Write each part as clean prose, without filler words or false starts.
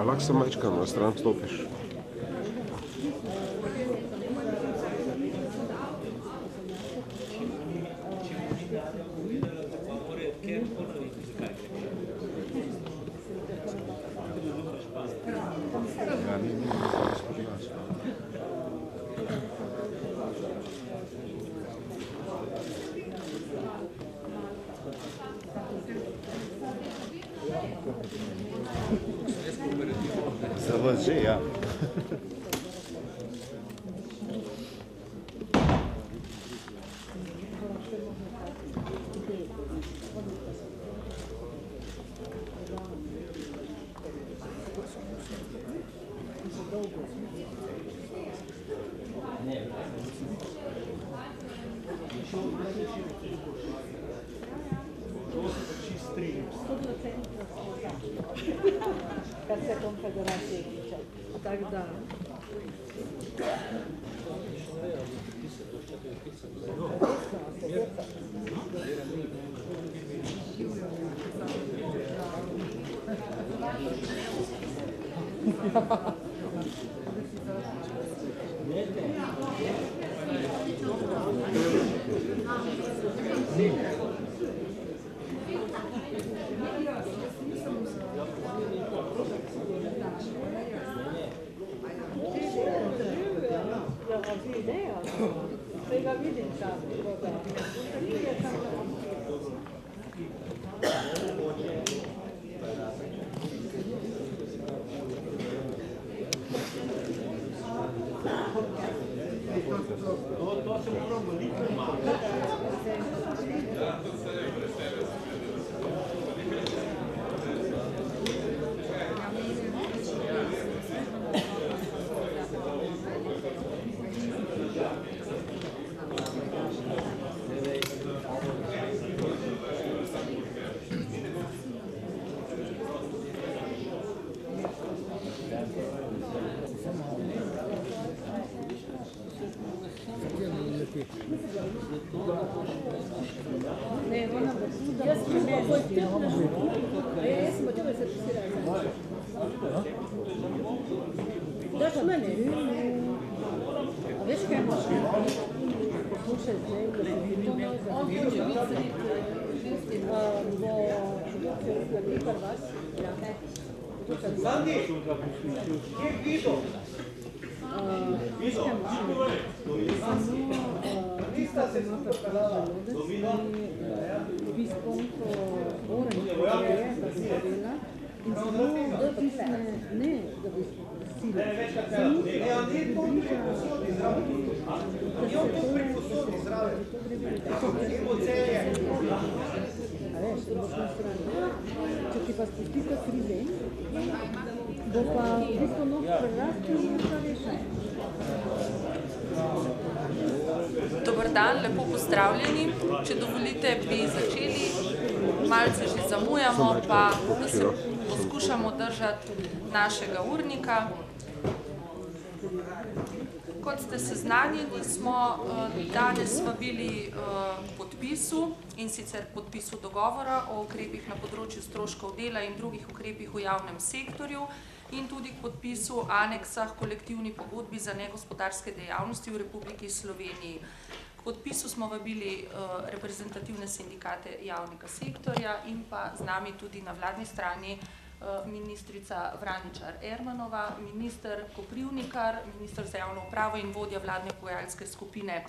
lahko sem majčka na stran stopiš. Za vas že, ja. Kar se konfederacije tiče. Tako da. Tega vidim tam, Daš mene? A veš kaj imaš? Poslušaj zdaj, da se mi to moj Sandi, kje vido? Vido? Lista se super pelala. In zelo, da bi se, ne, da bi sile. Če ti pa spusti ta krize, bo pa v bistvu nog prerasti in pa rešaj. Dober dan, lepo pozdravljeni. Če dovolite, bi začeli. Malce že zamujamo, pa se poskušamo držati našega urnika. Kot ste seznanjeni, smo danes vabili podpisu, in sicer podpisu dogovora o ukrepih na področju stroškov dela in drugih ukrepih v javnem sektorju in tudi k podpisu aneksa kolektivni pogodbi za negospodarske dejavnosti v Republiki Sloveniji. K podpisu smo vabili reprezentativne sindikate javnega sektorja in pa z nami tudi na vladni strani ministrica Vraničar Ermanova, minister Koprivnikar, minister za javno upravo in vodja vladne pogajalske skupine.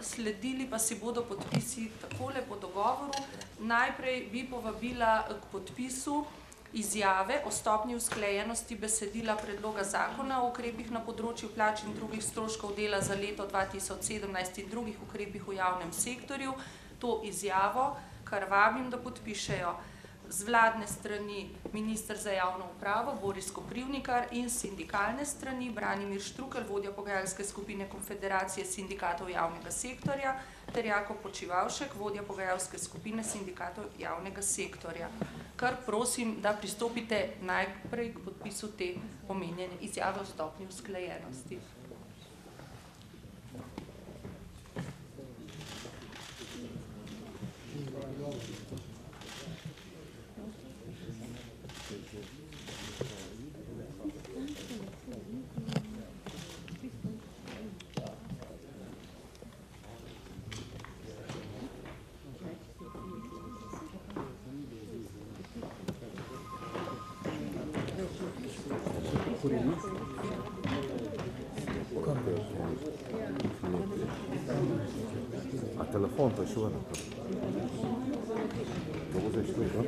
Sledili pa si bodo podpisi takole po dogovoru. Najprej bi povabila k podpisu izjave o stopnji usklajenosti besedila predloga zakona o ukrepih na področju plač in drugih stroškov dela za leto 2017 in drugih ukrepih v javnem sektorju. To izjavo, kar vabim, da podpišejo z vladne strani minister za javno upravo Boris Koprivnikar in sindikalne strani Branimir Štrukelj, vodja pogajalske skupine Konfederacije sindikatov javnega sektorja, ter Jakob Počivavšek, vodja pogajalske skupine sindikatov javnega sektorja. Kar prosim, da pristopite najprej k podpisu te omenjene izjave o stopnji usklajenosti. A telefon pa je šel eno. To bo zdaj šlo, no?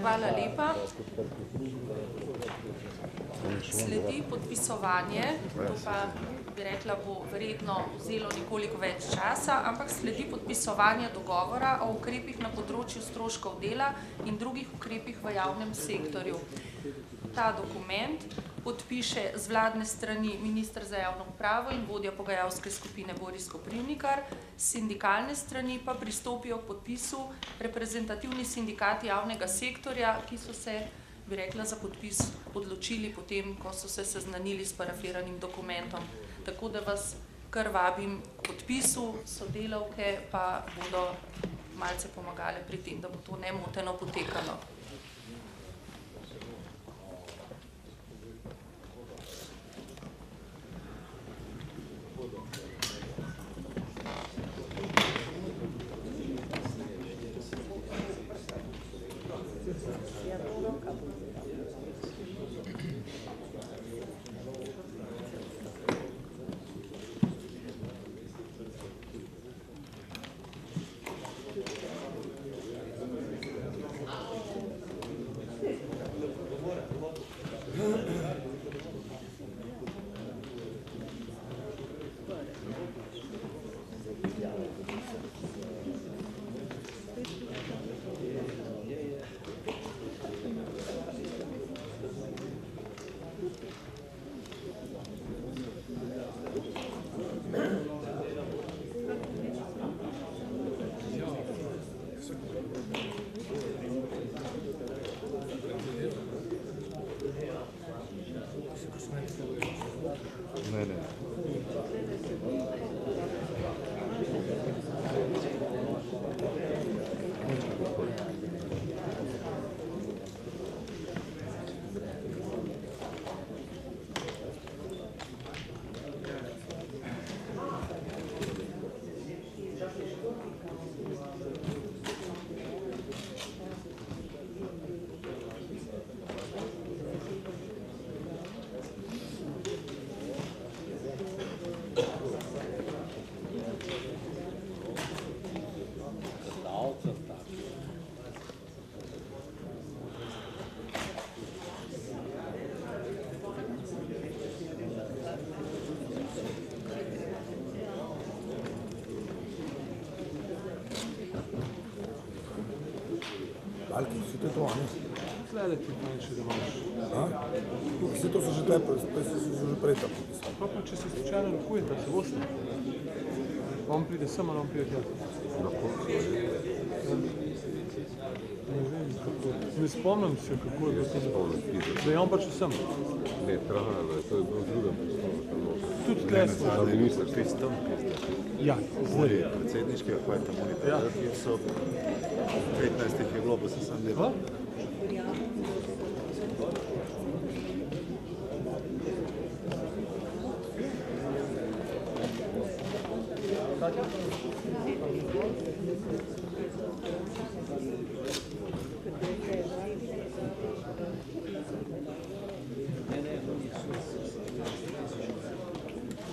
Hvala lepa. Sledi podpisovanje, to pa bi rekla, bo verjetno vzelo nekoliko več časa, ampak sledi podpisovanje dogovora o ukrepih na področju stroškov dela in drugih ukrepih v javnem sektorju. Ta dokument podpiše z vladne strani minister za javno upravo in vodja pogajalske skupine Boris Koprivnikar, s sindikalne strani pa pristopijo k podpisu reprezentativni sindikati javnega sektorja, ki so se, bi rekla, za podpis odločili potem, ko so se seznanili s parafiranim dokumentom. Tako da vas kar vabim k podpisu, sodelavke pa bodo malce pomagale pri tem, da bo to nemoteno potekalo. Vse to, ne? Tlele ti manjše, da imaš. Vse to so že tle, so že prej tam popisali. Pa če se slučajno rokujete, se boste. On pride sem, ali on pride tja. Ne vem, kako. Ne spomnim se, kako je bilo to. Da je on pač sem. Ne, trajalo je, to je bilo v drugem prostoru. Tudi tle smo. Za minister. Kristom, Ja, zdaj. predsedniški, kako je tam monitor, ki so 15 je bilo, pa se sam delal.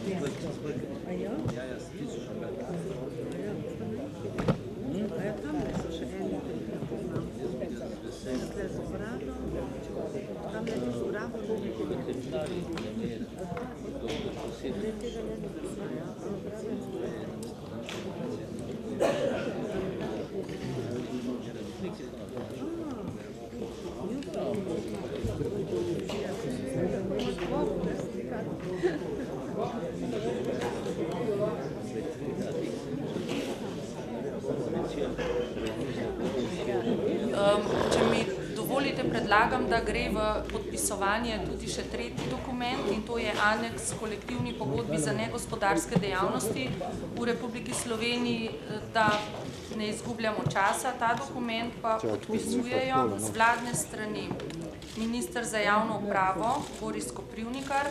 A ja? A ja, tamle so še eni, ki poznam. Tle z brado, tamle ti z brado. Zdaj tega ne Če mi dovolite, predlagam, da gre v podpisovanje tudi še tretji dokument in to je aneks kolektivni pogodbi za negospodarske dejavnosti v Republiki Sloveniji, da ne izgubljamo časa. Ta dokument pa podpisujejo z vladne strani minister za javno upravo Boris Koprivnikar,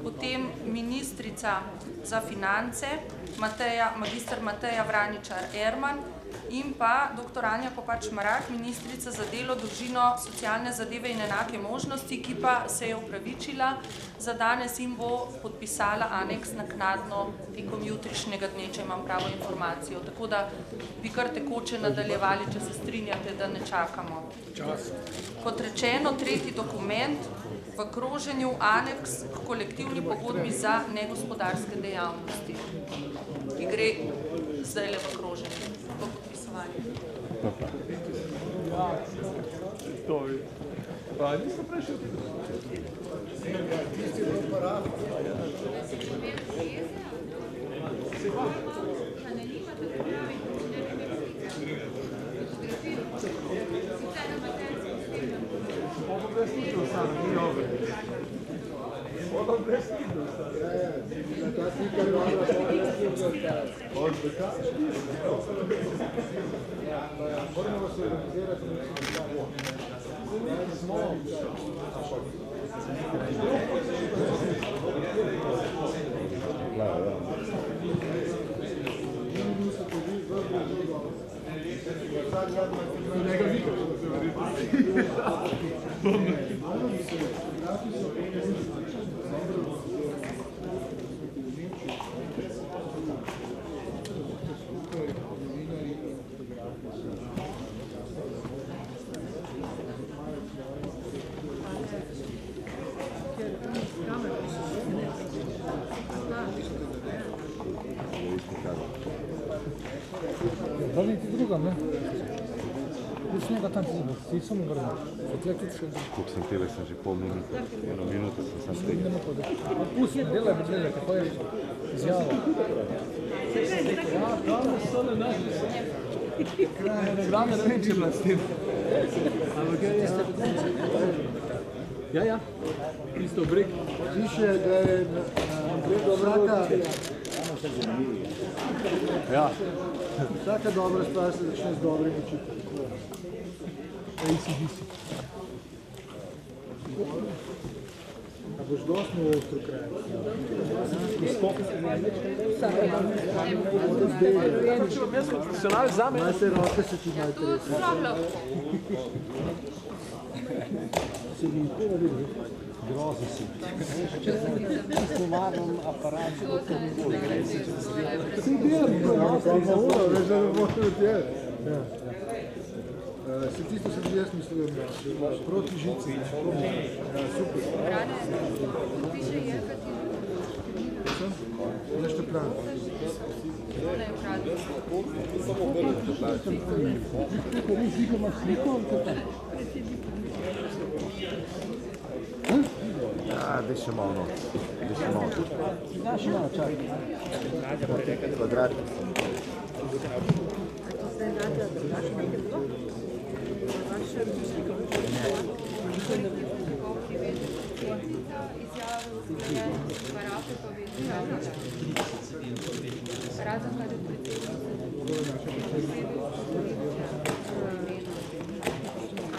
potem ministrica za finance magister Mateja Vraničar Erman in pa dr. Anja Kopač Mrak, ministrica za delo, družino, socialne zadeve in enake možnosti, ki pa se je opravičila za danes in bo podpisala aneks naknadno tekom jutrišnjega dne, če imam pravo informacijo. Tako da bi kar tekoče nadaljevali, če se strinjate, da ne čakamo. Kot rečeno, tretji dokument v kroženju aneks k kolektivni pogodbi za negospodarske dejavnosti, ki gre zdaj le v kroženju, v podpisovanju. To je. Pa niso prešli. Da li ti drugam, ne? Plus njega tam ti so mi vrlo. Tle tudi še. Koliko sem tele, sem že pol minute, 1 minuto sem sam stegal. Plus ne delaj, kako je izjava. Ja, tam so le naši. Grame reče plastim. Ampak ja. Isto breg. Piše, da je vsaka... Ja. Vsaka dobra stvar se začne z dobrim učiteljem. ACDC. A boš dosti v ostro kraj? Profesional zame. Maj se roke se ti malo trese. Se mi to vidi. Grozo si. S pomarom aparat. Si bil, veš, da ne boš od tebe. Se tisto sem jaz mislil, proti žici. Super. Nešto pravi. Ja, daj še malo noč. Znaš malo čak. Kvadrat. Razen kada je predsednica.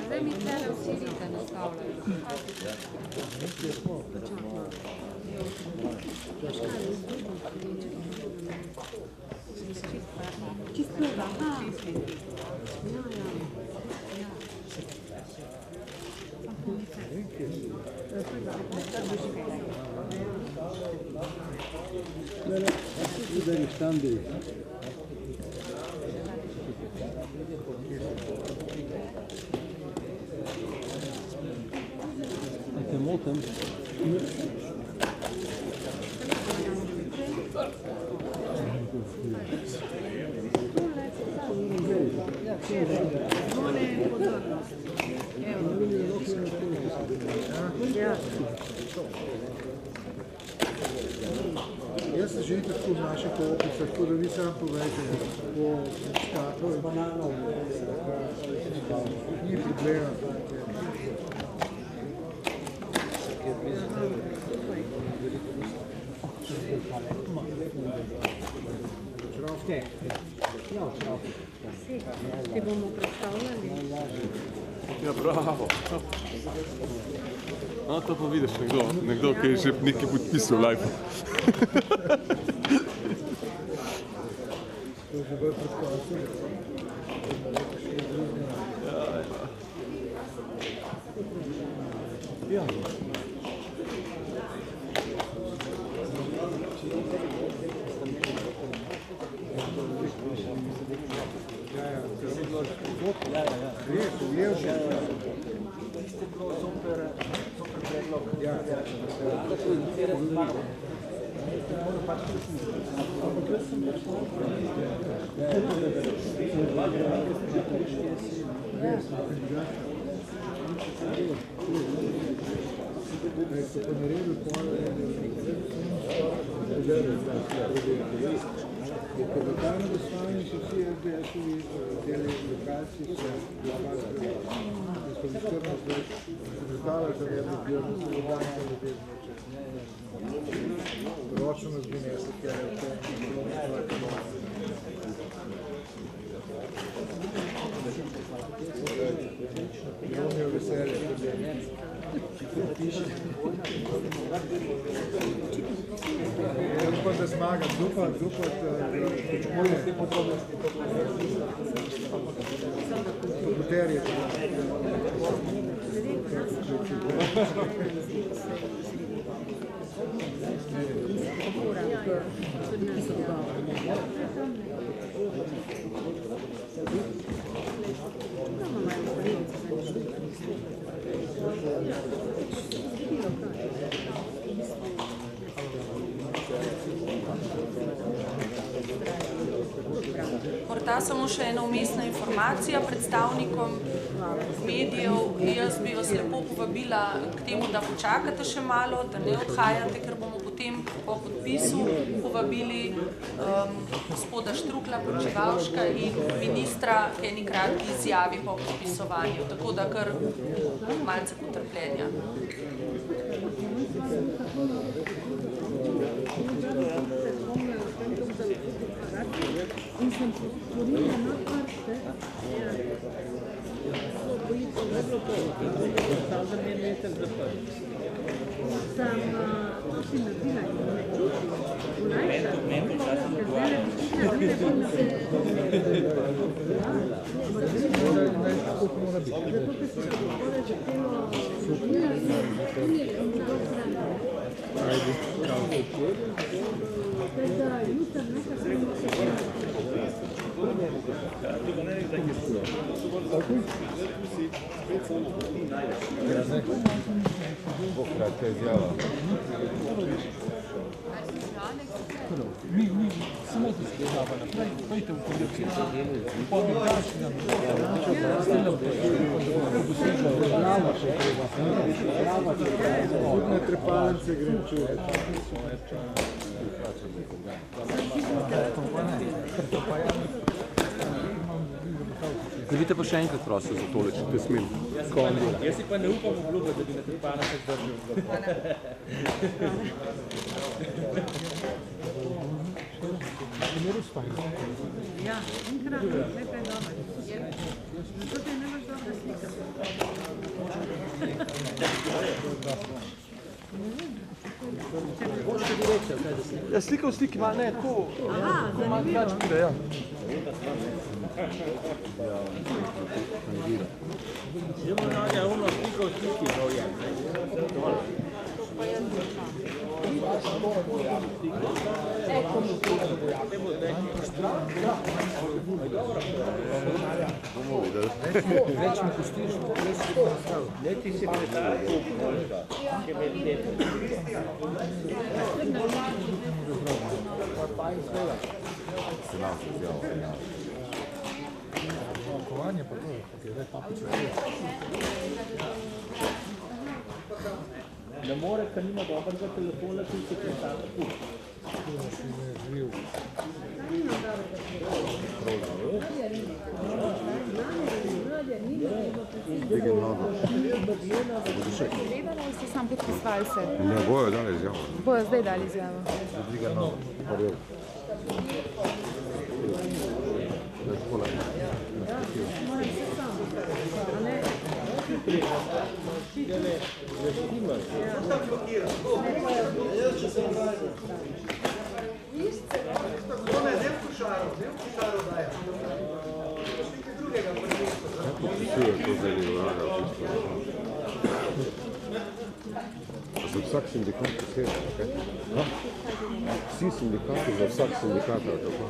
Zdaj mi tele vsi rite nastavljajo. Čisto ga, ja. Te motim. Jaz se že tako v naših opicah, tako da vi sam povejte, po škatlo in banano, ni problema. Ti bomo predstavljali. Ja, bravo. No, to pa vidiš nekdo, ki je že nekaj podpisal v live. Ja. Ročno nas bi nesli, ker je to je veselje. Upam, da zmaga, upam, pobuterje. Morda samo še ena umestna informacija predstavnikom medijev. Jaz bi vas lepo povabila k temu, da počakate še malo, da ne odhajate, ker bomo potem po podpisu povabili gospoda Štrukla, Počivalška in ministra k eni kratki izjavi po podpisovanju. Tako da kar malce potrpljenja. In sem potvorila na karte. Sem si naredila in me čutim olajša, ker zdaj ne bom se... Zato, ker se takole začelo služila in dobro zrana. Da jutr nekaj samo se Kratka izjava. Mi samo to skledava naprej, pojte v podjetje, podne dači nam, Tudi na trepalence grem čuje. Vidite pa še enkrat prosil za tole, če te smem. Jaz si pa ne upam obljubiti, da bi na trepalence držal. Ja, enkrat, nekaj dobro. Zato ti nemaš dobra slika. Ja, slika v sliki, ne, tako malo drugače pride, ja. Idemo na ono sliko v sliki, to je. Bomo videli. Več mi pustiš, več si nastavil. Ne, ti si predstavljal, če me Se nam se zjavil. Kovanje pa to, ok, zdaj pa počutim. ne more, ker nima dobrega telefona, ki se predstavlja tu. To si ne živ. Digi nogo. Gledala ali ste sam podpisvali se? Ne bojo dali izjavo. Bojo zdaj dali izjavo. Digi nogo. Prvi. Podpisuje to zdaj ni vlada. Za vsak sindikat posebej, kaj? Vsi sindikati za vsak sindikat, ali kako?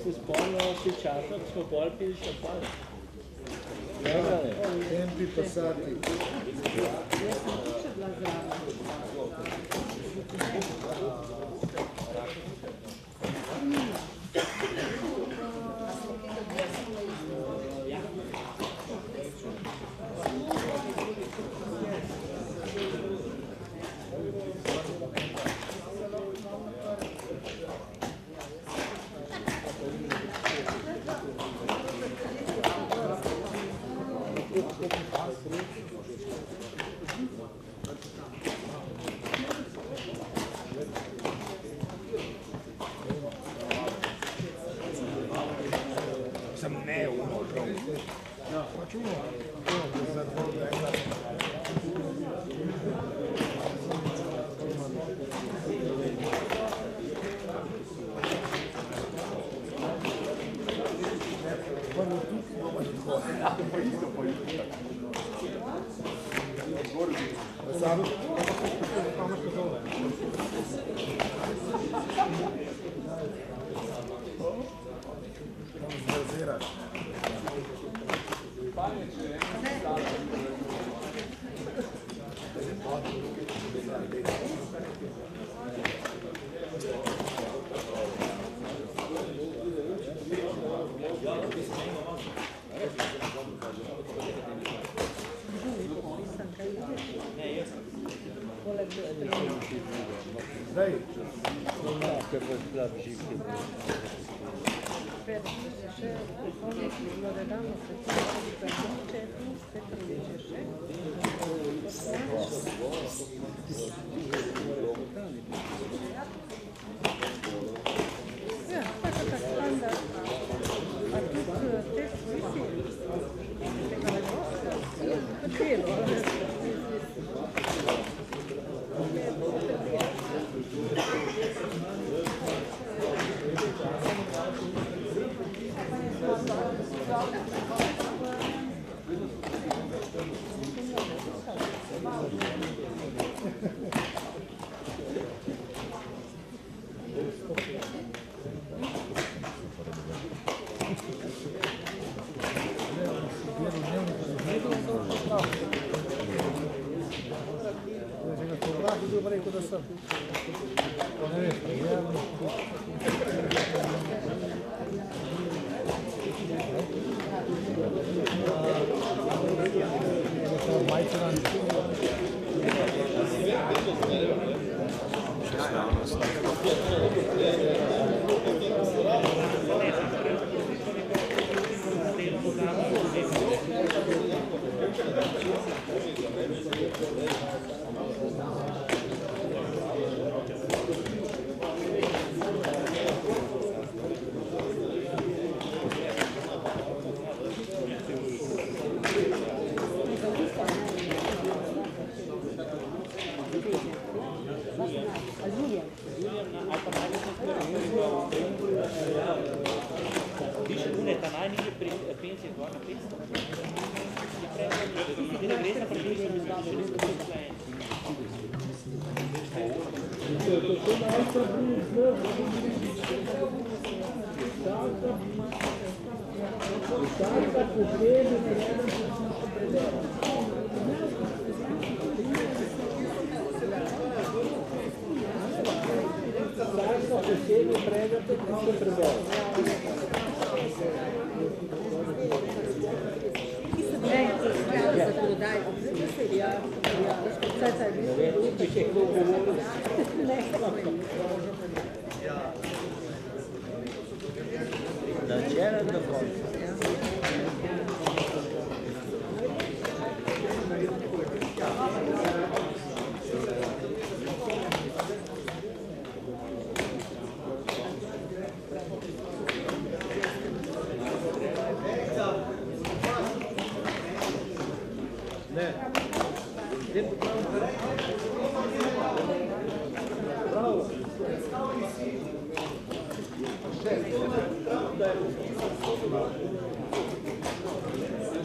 Se spomnil si časa, ko smo bolj pili šampanje. Tempi passati.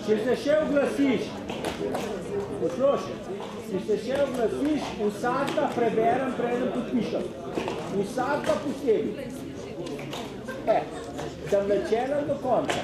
Če se še oglasiš, poslušaj, če se še oglasiš, vsaka preberem, preden podpišem. Vsaka posebej. Zavlečena do konca.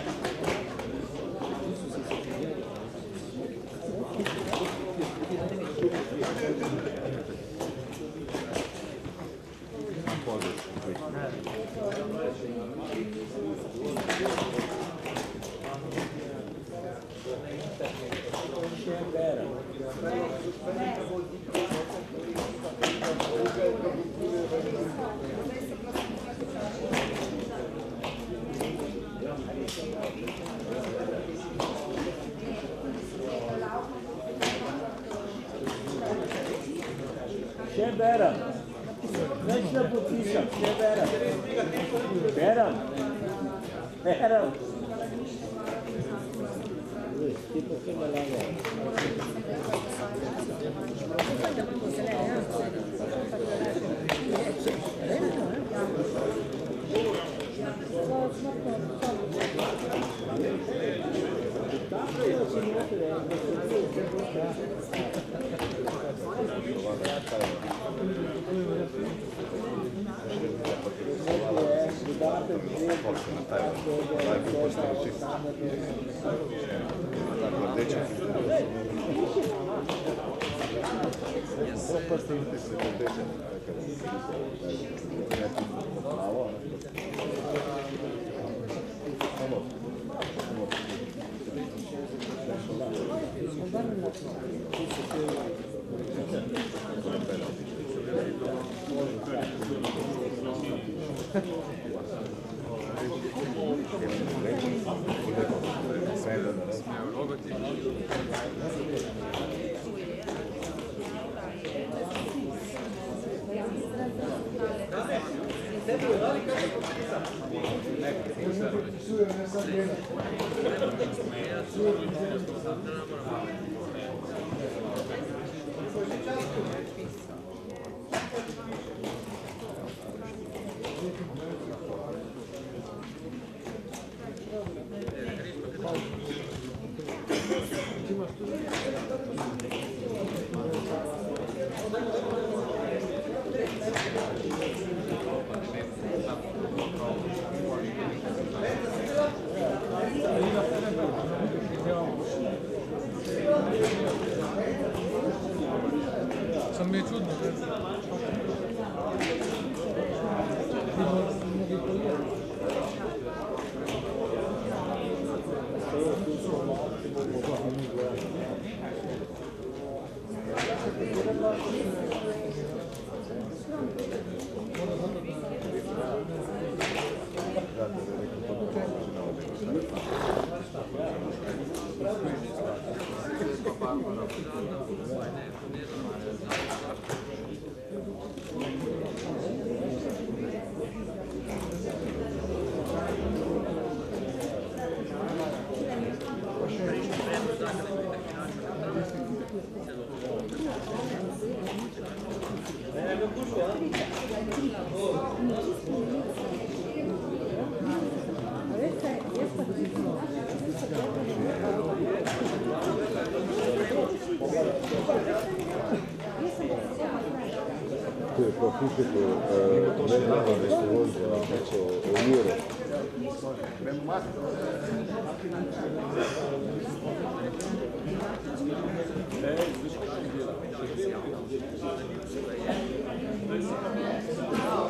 Še berem. Nič ne podpišem, še berem. Berem. Berem. Ti pa se ne laga.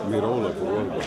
Mirovna pogodba.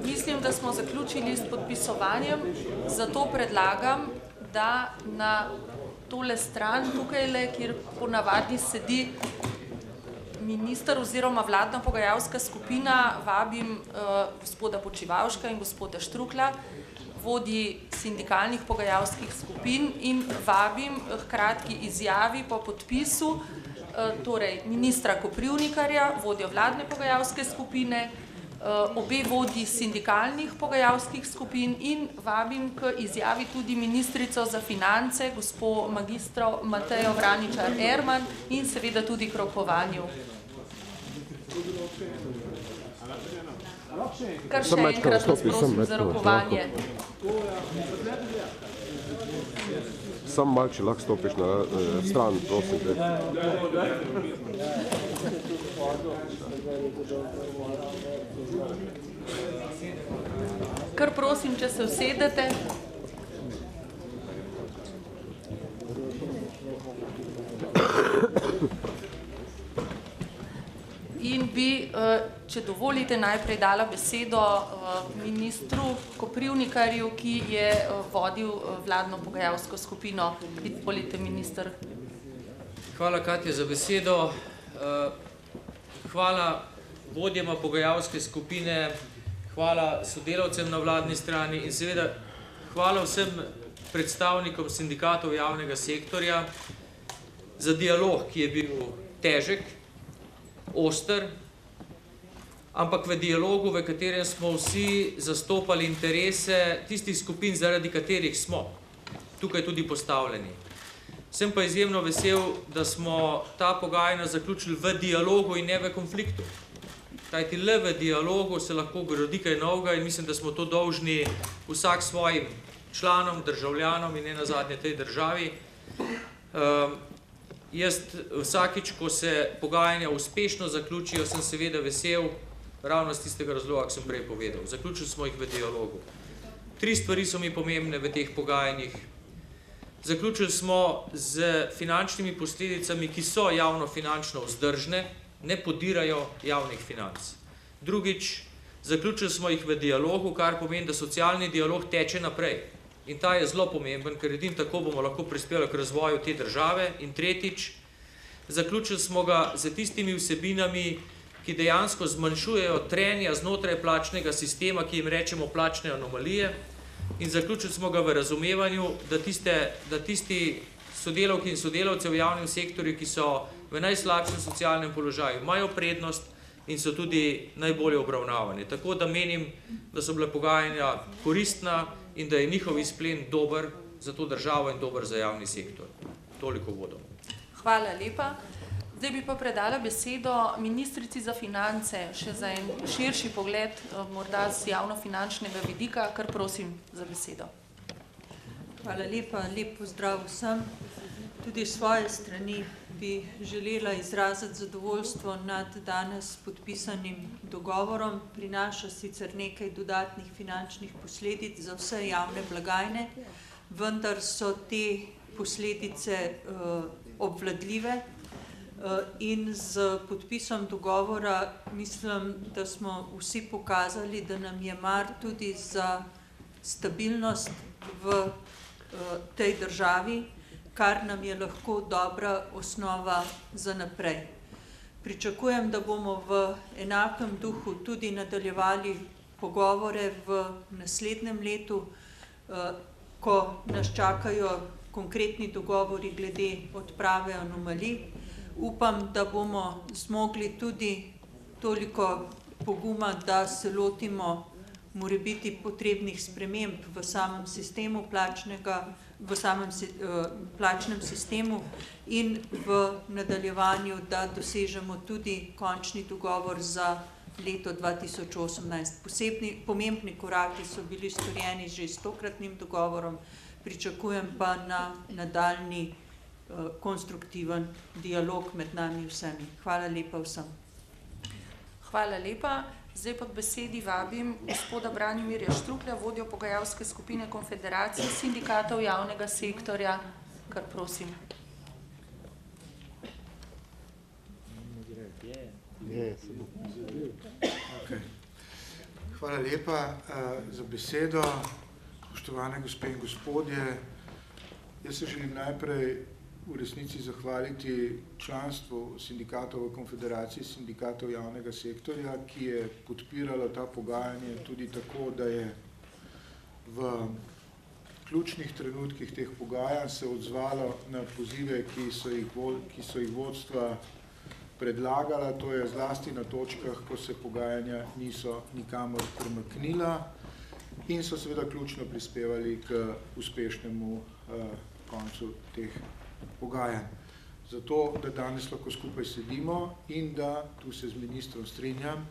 Mislim, da smo zaključili s podpisovanjem, zato predlagam, da na tole stran tukajle, kjer ponavadi sedi minister oziroma vladna pogajalska skupina, vabim gospoda Počivalška in gospoda Štrukla, vodji sindikalnih pogajalskih skupin, in vabim h kratki izjavi po podpisu torej ministra Koprivnikarja, vodjo vladne pogajalske skupine, obe vodji sindikalnih pogajalskih skupin, in vabim k izjavi tudi ministrico za finance, gospo magistro Matejo Vraničar Erman, in seveda tudi k rokovanju. Kar še enkrat vas prosim za rokovanje. Sam malo, če lahko stopiš na stran, prosim te. Kar prosim, če se usedete. In bi, če dovolite, najprej dala besedo ministru Koprivnikarju, ki je vodil vladno pogajalsko skupino. Izvolite, minister. Hvala, Katja, za besedo. Hvala vodjema pogajalske skupine, hvala sodelavcem na vladni strani in seveda hvala vsem predstavnikom sindikatov javnega sektorja za dialog, ki je bil težek, oster, ampak v dialogu, v katerem smo vsi zastopali interese tistih skupin, zaradi katerih smo tukaj tudi postavljeni. Sem pa izjemno vesel, da smo ta pogajanja zaključili v dialogu in ne v konfliktu. Kajti le v dialogu se lahko gradi kaj novega in mislim, da smo to dolžni vsak svojim članom, državljanom in ne nazadnje tej državi. Jaz vsakič, ko se pogajanja uspešno zaključijo, sem seveda vesel, ravno z tistega razloga, ki sem prej povedal. Zaključili smo jih v dialogu. 3 stvari so mi pomembne v teh pogajanjih. Zaključili smo z finančnimi posledicami, ki so javno-finančno vzdržne, ne podirajo javnih financ. Drugič, zaključili smo jih v dialogu, kar pomeni, da socialni dialog teče naprej. In ta je zelo pomemben, ker edino tako bomo lahko prispevali k razvoju te države. In tretjič, zaključili smo ga z tistimi vsebinami, ki dejansko zmanjšujejo trenja znotraj plačnega sistema, ki jim rečemo plačne anomalije. In zaključili smo ga v razumevanju, da tisti sodelavki in sodelavci v javnem sektorju, ki so v najslabšem socialnem položaju, imajo prednost in so tudi najbolje obravnavani. Tako da menim, da so bile pogajanja koristna in da je njihov izplen dober za to državo in dober za javni sektor. Toliko vodom. Hvala lepa. Zdaj bi pa predala besedo ministrici za finance, še za en širši pogled, morda z javno-finančnega vidika, kar prosim za besedo. Hvala lepa, lep pozdrav vsem. Tudi svoje strani bi želela izraziti zadovoljstvo nad danes podpisanim dogovorom. Prinaša sicer nekaj dodatnih finančnih posledic za vse javne blagajne, vendar so te posledice obvladljive. In z podpisom dogovora mislim, da smo vsi pokazali, da nam je mar tudi za stabilnost v tej državi, kar nam je lahko dobra osnova za naprej. Pričakujem, da bomo v enakem duhu tudi nadaljevali pogovore v naslednjem letu, ko nas čakajo konkretni dogovori glede odprave anomalij. Upam, da bomo zmogli tudi toliko poguma, da se lotimo morebiti potrebnih sprememb v samem sistemu plačnem sistemu in v nadaljevanju, da dosežemo tudi končni dogovor za leto 2018. Pomembni koraki so bili storjeni že s tokratnim dogovorom, pričakujem pa na nadaljnji konstruktiven dialog med nami vsemi. Hvala lepa vsem. Hvala lepa. Zdaj pod besedi vabim gospoda Branimirja Štruklja, vodjo pogajalske skupine Konfederacije sindikatov javnega sektorja, kar prosim. Hvala lepa za besedo, spoštovane gospe in gospodje. Jaz se želim najprej v resnici zahvaliti članstvu sindikatov v Konfederaciji sindikatov javnega sektorja, ki je podpiralo ta pogajanje tudi tako, da je v ključnih trenutkih teh pogajanj se odzvalo na pozive, ki so jih vodstva predlagala, to je zlasti na točkah, ko se pogajanja niso nikamor premaknila in so seveda ključno prispevali k uspešnemu koncu teh pogajanj. Zato, da danes lahko skupaj sedimo in da, tu se z ministrom strinjam,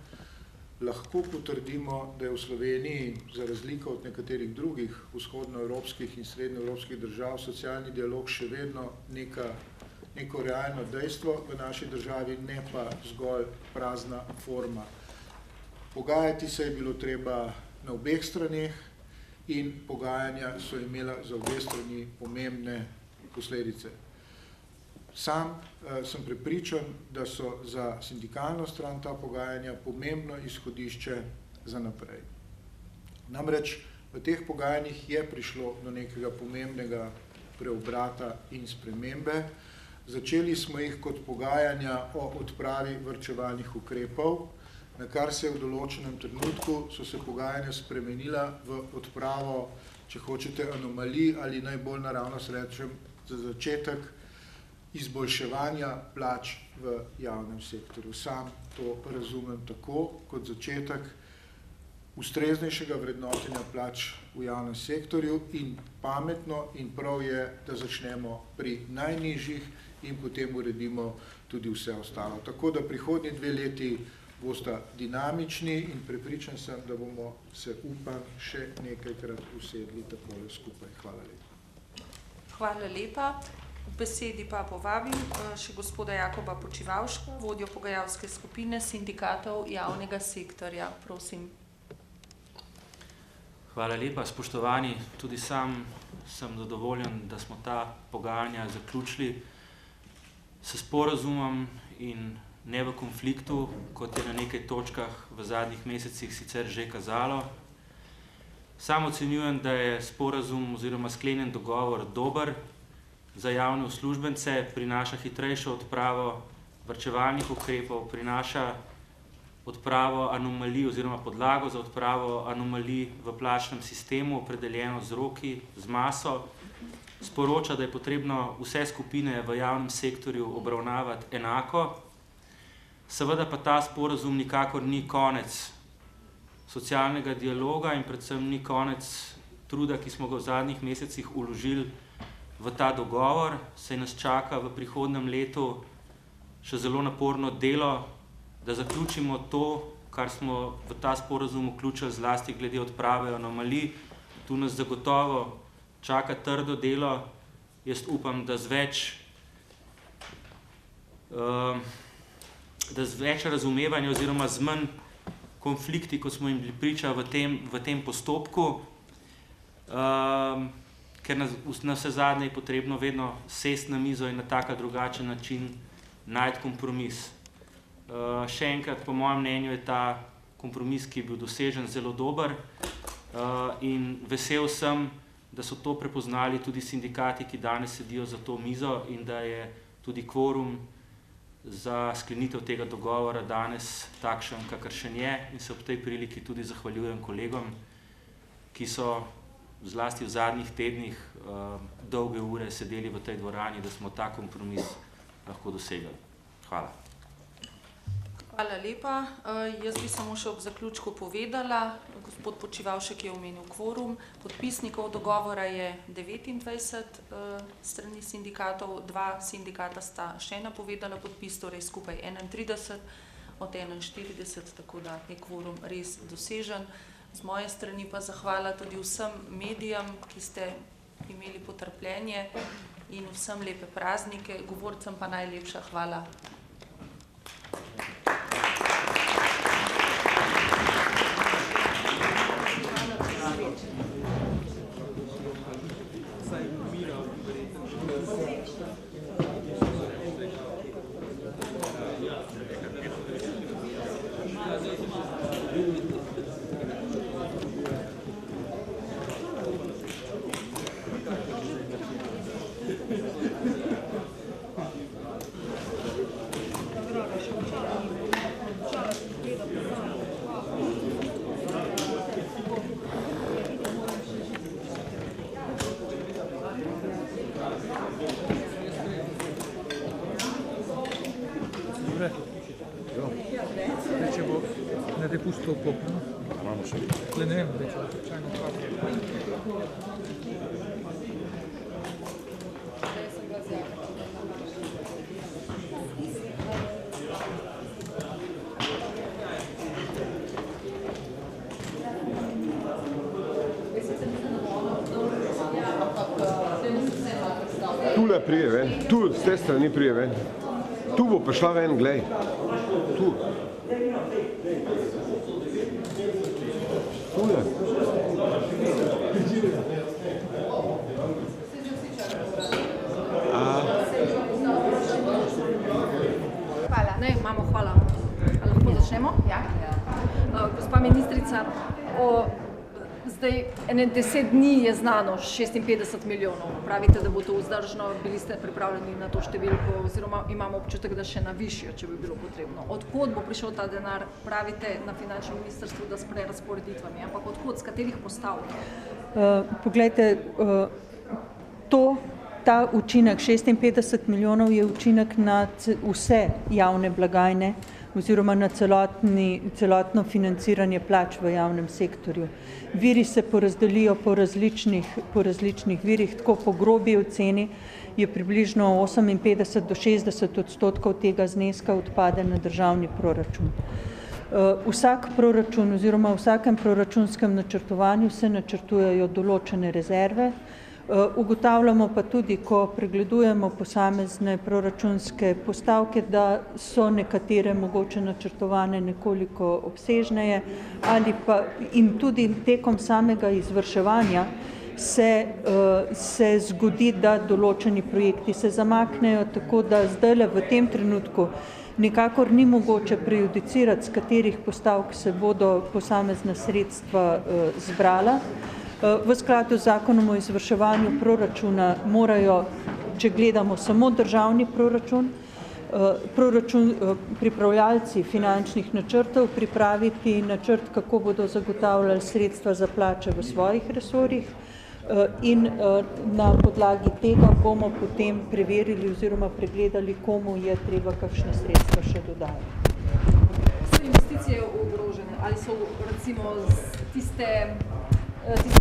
lahko potrdimo, da je v Sloveniji, za razliko od nekaterih drugih vzhodnoevropskih in srednjeevropskih držav, socialni dialog še vedno neko realno dejstvo v naši državi, ne pa zgolj prazna forma. Pogajati se je bilo treba na obeh straneh in pogajanja so imela za obe strani pomembne posledice. Sam sem prepričan, da so za sindikalno stran ta pogajanja pomembno izhodišče za naprej. Namreč v teh pogajanjih je prišlo do nekega pomembnega preobrata in spremembe. Začeli smo jih kot pogajanja o odpravi varčevalnih ukrepov, na kar se v določenem trenutku so se pogajanja spremenila v odpravo, če hočete, anomalij ali najbolj naravno rečem za začetek izboljševanja plač v javnem sektorju. Sam to razumem tako kot začetek ustreznejšega vrednotenja plač v javnem sektorju in pametno in prav je, da začnemo pri najnižjih in potem uredimo tudi vse ostalo. Tako da prihodnji 2 leti bosta dinamični in prepričan sem, da bomo se, upam, še nekajkrat usedli takole skupaj. Hvala lepa. Hvala lepa. V besedi pa povabim še gospoda Jakoba Počivavška, vodjo pogajalske skupine sindikatov javnega sektorja. Prosim. Hvala lepa, spoštovani. Tudi sam sem zadovoljen, da smo ta pogajanja zaključili s sporazumom in ne v konfliktu, kot je na nekaj točkah v zadnjih mesecih sicer že kazalo. Sam ocenjujem, da je sporazum oziroma sklenjen dogovor dober za javne uslužbence, prinaša hitrejšo odpravo varčevalnih ukrepov, prinaša odpravo anomalij oziroma podlago za odpravo anomalij v plačnem sistemu, opredeljeno z roki, z maso, sporoča, da je potrebno vse skupine v javnem sektorju obravnavati enako. Seveda pa ta sporazum nikakor ni konec socialnega dialoga in predvsem ni konec truda, ki smo ga v zadnjih mesecih vložili v ta dogovor. Saj nas čaka v prihodnjem letu še zelo naporno delo, da zaključimo to, kar smo v ta sporazum vključili zlasti glede odprave anomalij. Tu nas zagotovo čaka trdo delo. Jaz upam, da z več razumevanja oziroma z manj konflikti, ko smo jim bili priča v tem postopku, ker na vse zadnje je potrebno vedno sesti na mizo in na tak drugačen način najti kompromis. Še enkrat, po mojem mnenju, je ta kompromis, ki je bil dosežen, zelo dober in vesel sem, da so to prepoznali tudi sindikati, ki danes sedijo za to mizo in da je tudi kvorum za sklenitev tega dogovora danes takšen, kakršen je, in se ob tej priliki tudi zahvaljujem kolegom, ki so zlasti v zadnjih tednih dolge ure sedeli v tej dvorani, da smo ta kompromis lahko dosegli. Hvala. Hvala lepa. Jaz bi samo še ob zaključku povedala, gospod Počivavšek je omenil kvorum, podpisnikov dogovora je 29 strani sindikatov, 2 sindikata sta še napovedala podpis, torej skupaj 31 od 41, tako da je kvorum res dosežen. Z moje strani pa zahvala tudi vsem medijem, ki ste imeli potrpljenje, in vsem lepe praznike, govorcem pa najlepša hvala. Tule prije ven, tu z te strani prije ven. Tu bo prišla ven, glej. Tu. Tule. Hvala, ne, imamo hvala. Lahko začnemo? Ja. Gospa ministrica, zdaj 10 dni je znano 56 milijonov. Pravite, da bo to vzdržno, bili ste pripravljeni na to številko oziroma imamo občutek, da še na višjo, če bi bilo potrebno. Odkod bo prišel ta denar? Pravite na finančnem ministrstvu, da s prerazporeditvami, ampak odkod, z katerih postav? Poglejte, ta učinek 56 milijonov je učinek na vse javne blagajne, oziroma na celotno financiranje plač v javnem sektorju. Viri se porazdelijo po različnih virih, tako po grobi oceni je približno 58 do 60% tega zneska odpade na državni proračun. Vsak proračun oziroma v vsakem proračunskem načrtovanju se načrtujejo določene rezerve. Ugotavljamo pa tudi, ko pregledujemo posamezne proračunske postavke, da so nekatere mogoče načrtovane nekoliko obsežneje ali pa in tudi tekom samega izvrševanja se zgodi, da določeni projekti se zamaknejo, tako da zdajle v tem trenutku nikakor ni mogoče prejudicirati, z katerih postavk se bodo posamezna sredstva zbrala. V skladu z zakonom o izvrševanju proračuna morajo, če gledamo samo državni proračun, pripravljalci finančnih načrtov pripraviti načrt, kako bodo zagotavljali sredstva za plače v svojih resorjih in na podlagi tega bomo potem preverili oziroma pregledali, komu je treba kakšne sredstva še dodati. So investicije ogrožene ali so recimo tiste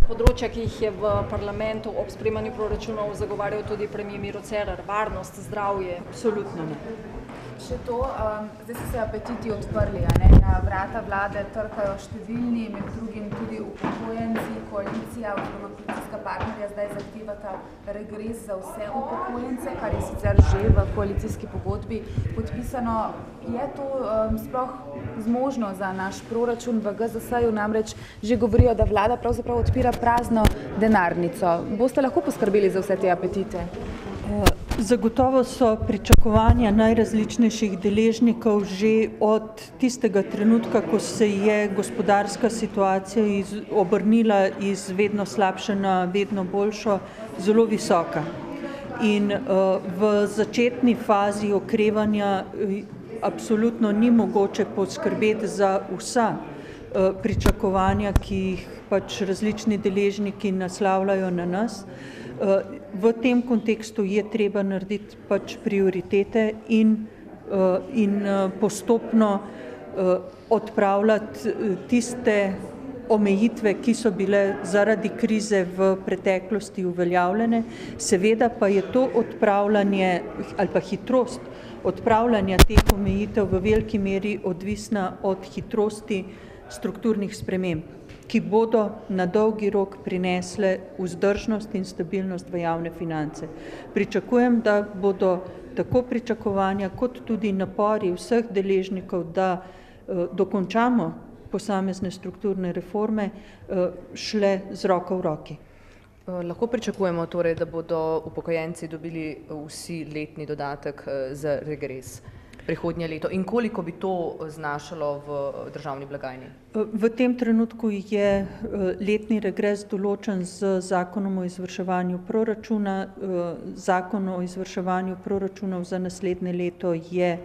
področja, ki jih je v parlamentu ob sprejemanju proračunov zagovarjal tudi premier Miro Cerar, varnost, zdravje? Absolutno ne. Še to, zdaj so se apetiti odprli, na vrata vlade trkajo številni, med drugim tudi upokojenci, koalicija oziroma koalicijska partnerja zdaj zahtevata regres za vse upokojence, kar je sicer že v koalicijski pogodbi podpisano. Je to sploh zmožno za naš proračun? V GZS-ju namreč že govorijo, da vlada pravzaprav odpira prazno denarnico. Boste lahko poskrbeli za vse te apetite? Zagotovo so pričakovanja najrazličnejših deležnikov že od tistega trenutka, ko se je gospodarska situacija obrnila iz vedno slabše na vedno boljšo, zelo visoka. In v začetni fazi okrevanja absolutno ni mogoče poskrbeti za vsa pričakovanja, ki jih pač različni deležniki naslavljajo na nas. V tem kontekstu je treba narediti pač prioritete in postopno odpravljati tiste omejitve, ki so bile zaradi krize v preteklosti uveljavljene. Seveda pa je to odpravljanje ali pa hitrost odpravljanja teh omejitev v veliki meri odvisna od hitrosti strukturnih sprememb, ki bodo na dolgi rok prinesle vzdržnost in stabilnost v javne finance. Pričakujem, da bodo tako pričakovanja kot tudi napori vseh deležnikov, da dokončamo posamezne strukturne reforme, šle z roko v roki. Lahko pričakujemo torej, da bodo upokojenci dobili vsi letni dodatek za regres prihodnje leto in koliko bi to znašalo v državni blagajni? V tem trenutku je letni regres določen z zakonom o izvrševanju proračuna. Zakon o izvrševanju proračunov za naslednje leto je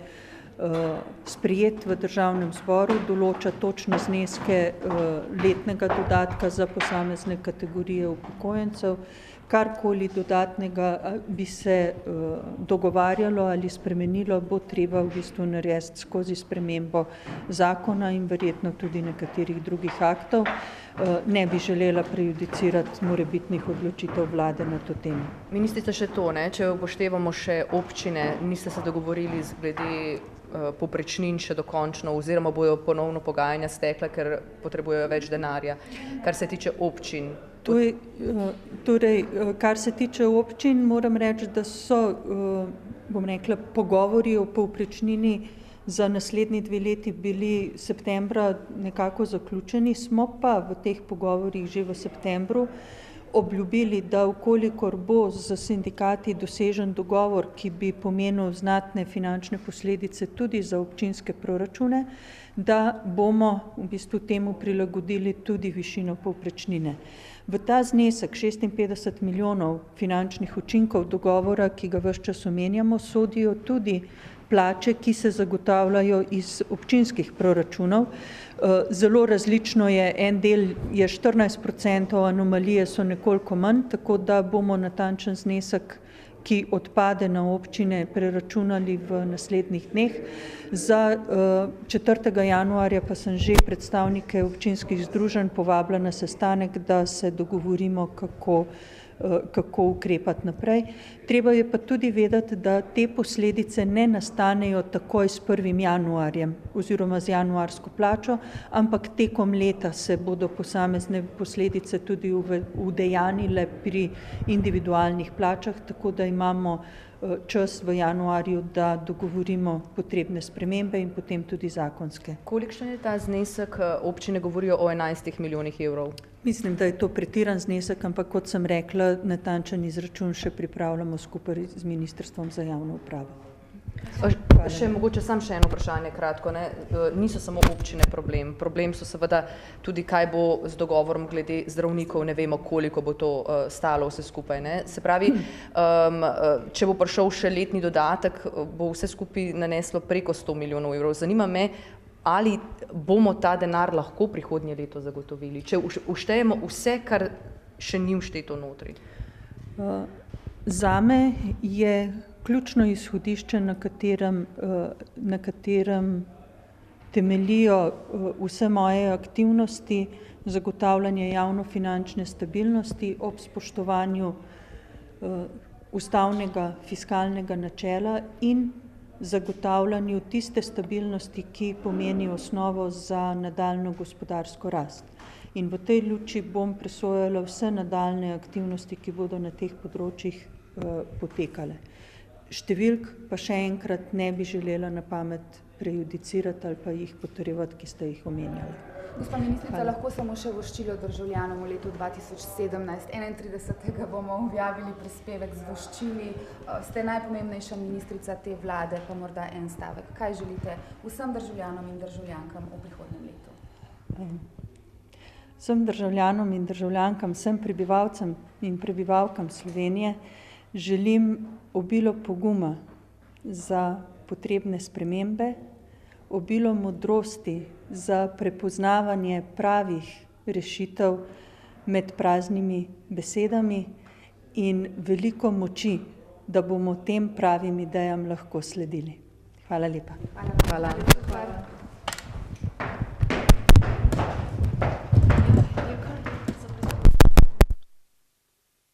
sprejet v državnem zboru, določa točne zneske letnega dodatka za posamezne kategorije upokojencev. Karkoli dodatnega bi se dogovarjalo ali spremenilo, bo treba v bistvu narediti skozi spremembo zakona in verjetno tudi nekaterih drugih aktov. Ne bi želela prejudicirati morebitnih odločitev vlade na to temo. Ministrica, še to, če upoštevamo še občine, niste se dogovorili glede povprečnin še dokončno oziroma bojo ponovno pogajanja stekla, ker potrebujejo več denarja, kar se tiče občin? Torej, kar se tiče občin, moram reči, da so, bom rekla, pogovori o povprečnini za naslednji 2 leti bili septembra nekako zaključeni, smo pa v teh pogovorih že v septembru obljubili, da vkolikor bo z sindikati dosežen dogovor, ki bi pomenil znatne finančne posledice tudi za občinske proračune, da bomo v bistvu temu prilagodili tudi višino povprečnine. V ta znesek 56 milijonov finančnih učinkov dogovora, ki ga ves čas omenjamo, sodijo tudi plače, ki se zagotavljajo iz občinskih proračunov. Zelo različno je, en del je 14%, anomalije so nekoliko manj, tako da bomo natančen znesek ki odpade na občine, preračunali v naslednjih dneh. Za 4. januarja pa sem že predstavnike občinskih združenj povabila na sestanek, da se dogovorimo, kako ukrepati naprej. Treba je pa tudi vedeti, da te posledice ne nastanejo takoj s 1. januarjem oziroma z januarsko plačo, ampak tekom leta se bodo posamezne posledice tudi udejanile pri individualnih plačah, tako da imamo čas v januarju, da dogovorimo potrebne spremembe in potem tudi zakonske. Kolikšen je ta znesek? Občine govorijo o 11 milijonih evrov. Mislim, da je to pretiran znesek, ampak kot sem rekla, natančen izračun še pripravljamo skupaj z Ministrstvom za javno upravo. Mogoče samo še eno vprašanje kratko. Niso samo občine problem. Problem so seveda tudi, kaj bo z dogovorom glede zdravnikov, ne vemo, koliko bo to stalo vse skupaj. Se pravi, če bo prišel še letni dodatek, bo vse skupaj naneslo preko 100 milijonov evrov. Zanima me, ali bomo ta denar lahko prihodnje leto zagotovili, če uštejemo vse, kar še ni všteto notri. Zame je ključno izhodišče, na katerem temeljijo vse moje aktivnosti, zagotavljanje javnofinančne stabilnosti ob spoštovanju ustavnega fiskalnega načela in zagotavljanju tiste stabilnosti, ki pomeni osnovo za nadaljnjo gospodarsko rast. In v tej luči bom presojala vse nadaljne aktivnosti, ki bodo na teh področjih potekale. Številk pa še enkrat ne bi želela na pamet prejudicirati ali pa jih potrjevati, ki ste jih omenjali. Gospa ministrica, lahko samo še voščilo državljanom v letu 2017. 31. bomo objavili prispevek z voščili. Ste najpomembnejša ministrica te vlade, pa morda en stavek. Kaj želite vsem državljanom in državljankam v prihodnjem letu? Vsem državljanom in državljankam, vsem prebivalcem in prebivalkam Slovenije želim obilo poguma za potrebne spremembe, obilo modrosti za prepoznavanje pravih rešitev med praznimi besedami in veliko moči, da bomo tem pravim idejam lahko sledili. Hvala lepa. Hvala.